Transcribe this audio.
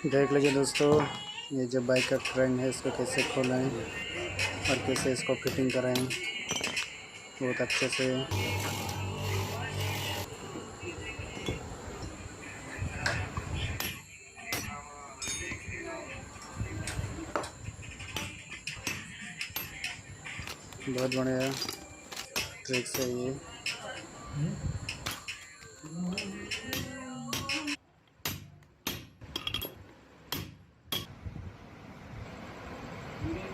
देख लीजिए दोस्तों, ये जो बाइक का ट्रेंड है इसको कैसे खोलें और कैसे इसको फिटिंग कराएं बहुत अच्छे से। बहुत बढ़िया ट्रिक्स है ये।